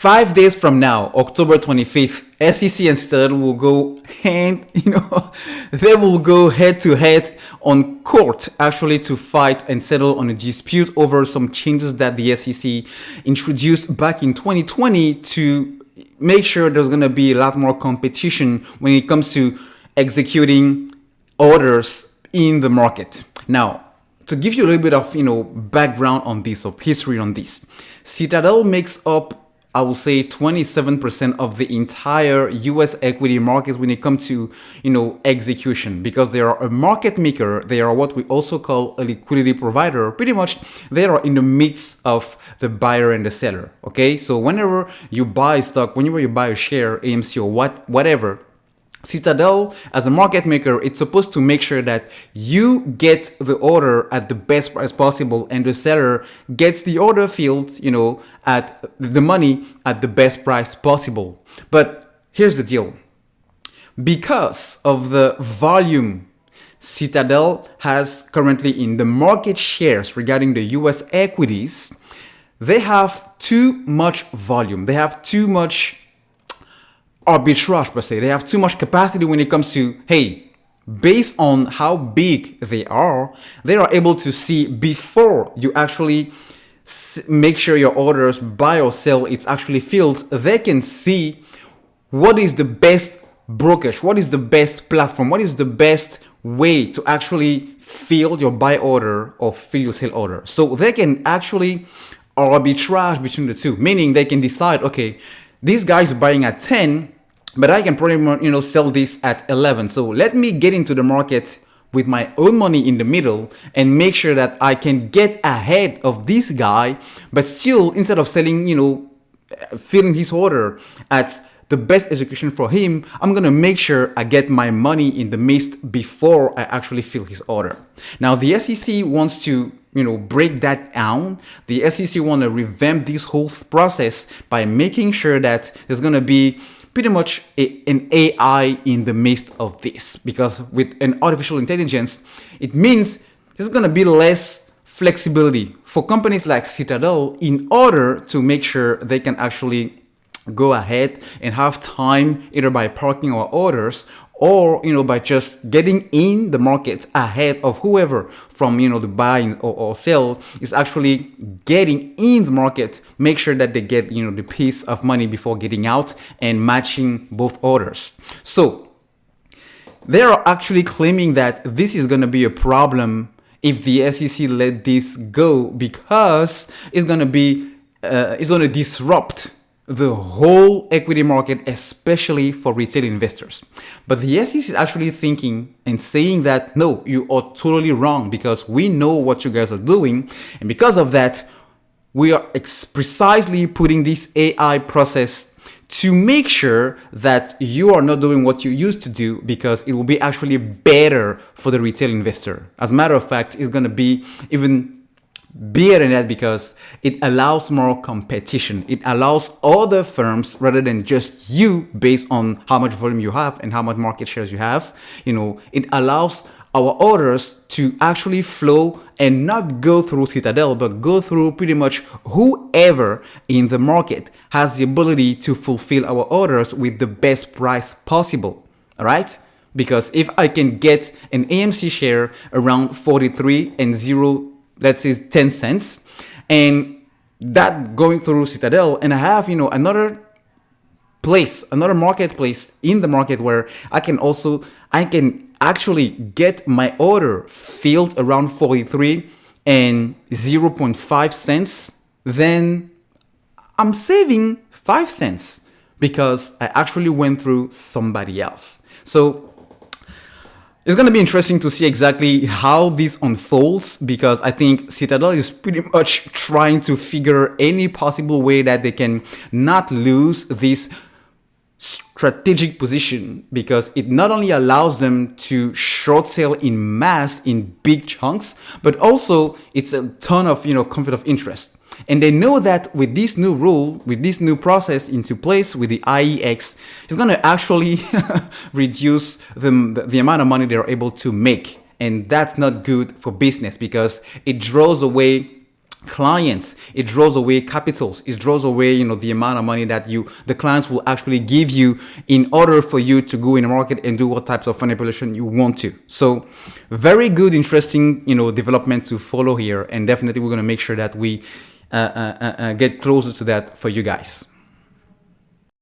5 days from now, October 25th, SEC and Citadel will go they will go head to head on court actually to fight and settle on a dispute over some changes that the SEC introduced back in 2020 to make sure there's going to be a lot more competition when it comes to executing orders in the market. Now, to give you a little bit of background on this, of history on this, Citadel makes up, I will say, 27% of the entire US equity market when it comes to execution, because they are a market maker. They are what we also call a liquidity provider. Pretty much they are in the midst of the buyer and the seller. Okay, so whenever you buy stock, whenever you buy a share, AMC or whatever, Citadel, as a market maker, it's supposed to make sure that you get the order at the best price possible and the seller gets the order filled, at the money at the best price possible. But here's the deal. Because of the volume Citadel has currently in the market shares regarding the US equities, they have too much volume. They have too much arbitrage per se. They have too much capacity when it comes to, hey, based on how big they are able to see before you actually make sure your orders buy or sell, it's actually filled. They can see what is the best brokerage, what is the best platform, what is the best way to actually fill your buy order or fill your sell order. So they can actually arbitrage between the two, meaning they can decide, okay, this guy is buying at 10, but I can probably sell this at 11. So let me get into the market with my own money in the middle and make sure that I can get ahead of this guy, but still, instead of selling, filling his order at the best execution for him, I'm going to make sure I get my money in the midst before I actually fill his order. Now, the SEC wants to break that down. The SEC want to revamp this whole process by making sure that there's going to be pretty much an AI in the midst of this, because with an artificial intelligence, it means there's going to be less flexibility for companies like Citadel in order to make sure they can actually go ahead and have time either by parking our orders or by just getting in the market ahead of whoever from the buy or sell is actually getting in the market. Make sure that they get the piece of money before getting out and matching both orders. So they are actually claiming that this is going to be a problem if the SEC let this go, because it's going to disrupt the whole equity market, especially for retail investors. But the SEC is actually thinking and saying that, no, you are totally wrong, because we know what you guys are doing. And because of that, we are precisely putting this AI process to make sure that you are not doing what you used to do, because it will be actually better for the retail investor. As a matter of fact, it's going to be even bigger than that, because it allows more competition. It allows other firms, rather than just you, based on how much volume you have and how much market shares you have, it allows our orders to actually flow and not go through Citadel, but go through pretty much whoever in the market has the ability to fulfill our orders with the best price possible. All right? Because if I can get an AMC share around 43 and 0, let's say 10 cents, and that going through Citadel, and I have, another marketplace in the market where I can actually get my order filled around 43 and 0.5 cents, then I'm saving 5 cents because I actually went through somebody else. So it's going to be interesting to see exactly how this unfolds, because I think Citadel is pretty much trying to figure any possible way that they can not lose this strategic position, because it not only allows them to short sell in mass in big chunks, but also it's a ton of conflict of interest. And they know that with this new rule, with this new process into place with the IEX, it's going to actually reduce the amount of money they're able to make. And that's not good for business, because it draws away clients, it draws away capitals, it draws away, you know, the amount of money that the clients will actually give you in order for you to go in the market and do what types of manipulation you want to. So very good, interesting, you know, development to follow here, and definitely we're going to make sure that we get closer to that for you guys.